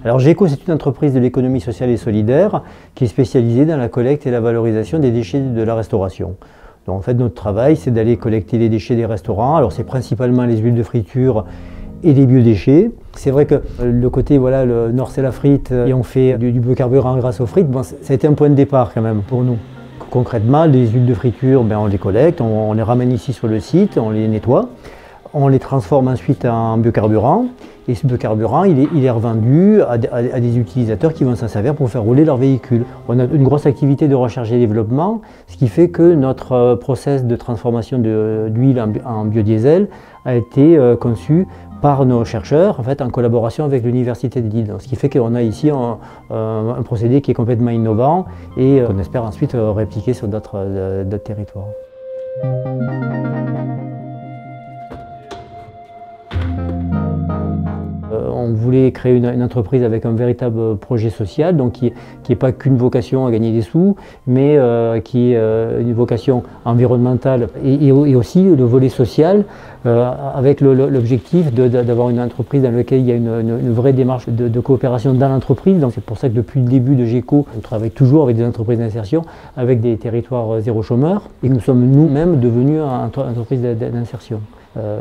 Alors GECO, c'est une entreprise de l'économie sociale et solidaire qui est spécialisée dans la collecte et la valorisation des déchets de la restauration. Donc en fait, notre travail, c'est d'aller collecter les déchets des restaurants. Alors c'est principalement les huiles de friture et les biodéchets. C'est vrai que le côté, voilà, le Nord c'est la frite et on fait du biocarburant grâce aux frites, bon, ça a été un point de départ quand même pour nous. Concrètement, les huiles de friture, on les collecte, on les ramène ici sur le site, on les nettoie. On les transforme ensuite en biocarburant et ce biocarburant il est revendu à des utilisateurs qui vont s'en servir pour faire rouler leur véhicule. On a une grosse activité de recherche et développement, ce qui fait que notre process de transformation d'huile en biodiesel a été conçu par nos chercheurs en fait, en collaboration avec l'Université de Lille. Ce qui fait qu'on a ici un procédé qui est complètement innovant et qu'on espère ensuite répliquer sur d'autres territoires. On voulait créer une entreprise avec un véritable projet social, donc qui n'est pas qu'une vocation à gagner des sous, mais qui est une vocation environnementale et aussi le volet social, avec l'objectif d'avoir une entreprise dans laquelle il y a une vraie démarche de coopération dans l'entreprise. Donc c'est pour ça que depuis le début de GECO, on travaille toujours avec des entreprises d'insertion, avec des territoires zéro chômeur, et que nous sommes nous-mêmes devenus une entreprise d'insertion.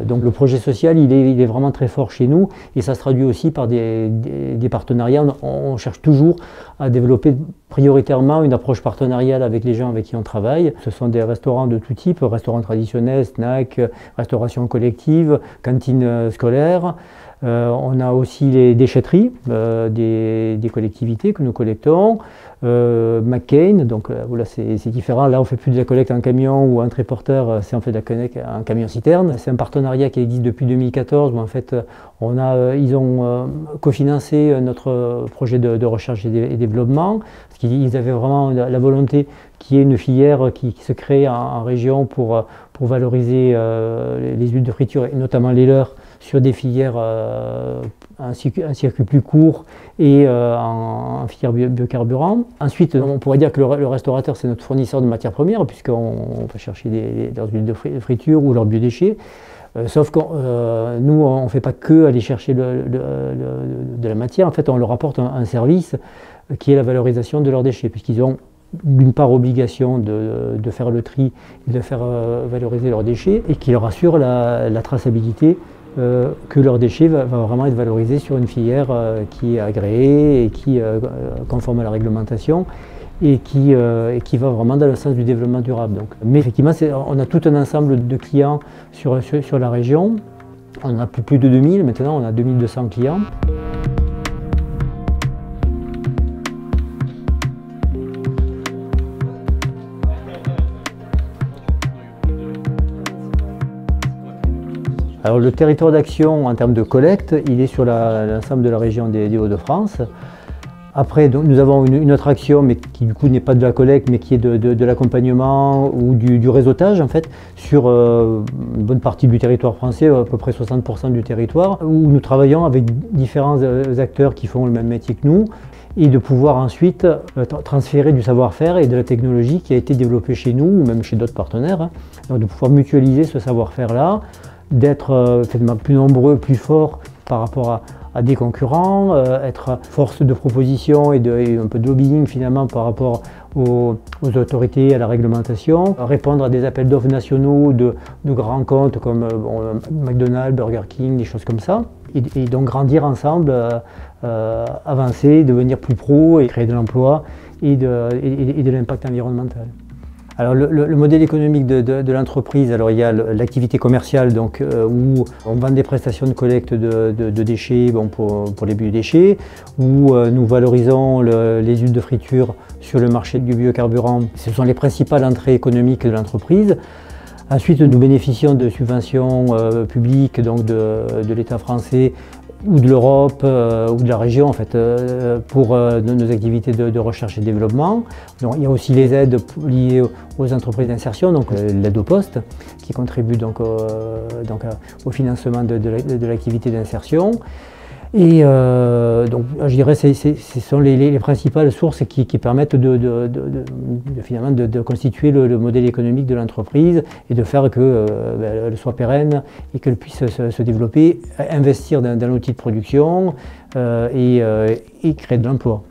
Donc le projet social, il est vraiment très fort chez nous et ça se traduit aussi par des partenariats. On cherche toujours à développer prioritairement une approche partenariale avec les gens avec qui on travaille. Ce sont des restaurants de tout type, restaurants traditionnels, snacks, restauration collective, cantines scolaires. On a aussi les déchetteries des collectivités que nous collectons. McCain, donc voilà, c'est différent. Là, on ne fait plus de la collecte en camion ou en tréporteur, c'est on fait de la collecte en camion-citerne. C'est un partenariat qui existe depuis 2014 où en fait, ils ont cofinancé notre projet de recherche et développement. Parce qu'ils avaient vraiment la volonté qu'il y ait une filière qui se crée en région pour valoriser les huiles de friture et notamment les leurs sur des filières un circuit plus court et en filière biocarburant. Ensuite, on pourrait dire que le restaurateur, c'est notre fournisseur de matières premières, puisqu'on va chercher leurs huiles de friture ou leurs biodéchets. Sauf que nous, on ne fait pas que aller chercher de la matière, en fait, on leur apporte un service qui est la valorisation de leurs déchets, puisqu'ils ont d'une part obligation de faire le tri et de faire valoriser leurs déchets, et qui leur assure la traçabilité que leurs déchets va vraiment être valorisé sur une filière qui est agréée et qui est conforme à la réglementation et qui va vraiment dans le sens du développement durable. Donc, mais effectivement, on a tout un ensemble de clients sur la région. On a plus de 2000, maintenant on a 2200 clients. Alors le territoire d'action en termes de collecte, il est sur l'ensemble de la région des Hauts-de-France. Après, donc, nous avons une autre action, mais qui du coup n'est pas de la collecte, mais qui est de l'accompagnement ou du réseautage en fait, sur une bonne partie du territoire français, à peu près 60% du territoire, où nous travaillons avec différents acteurs qui font le même métier que nous, et de pouvoir ensuite transférer du savoir-faire et de la technologie qui a été développée chez nous, ou même chez d'autres partenaires, hein. Donc de pouvoir mutualiser ce savoir-faire-là, d'être plus nombreux, plus forts par rapport à des concurrents, être force de proposition et un peu de lobbying finalement par rapport aux autorités, à la réglementation, répondre à des appels d'offres nationaux de grands comptes comme McDonald's, Burger King, des choses comme ça, et donc grandir ensemble, avancer, devenir plus pro et créer de l'emploi et de l'impact environnemental. Alors le modèle économique de l'entreprise, alors il y a l'activité commerciale donc, où on vend des prestations de collecte de déchets pour les biodéchets, où nous valorisons les huiles de friture sur le marché du biocarburant. Ce sont les principales entrées économiques de l'entreprise. Ensuite, nous bénéficions de subventions publiques donc de l'État français ou de l'Europe ou de la région en fait, pour nos activités de recherche et développement. Donc, il y a aussi les aides liées aux entreprises d'insertion, donc l'aide au poste, qui contribue donc au financement de l'activité d'insertion. Et donc, je dirais que ce sont les principales sources qui permettent finalement de constituer le modèle économique de l'entreprise et de faire qu'elle soit pérenne et qu'elle puisse se développer, investir dans l'outil de production et créer de l'emploi.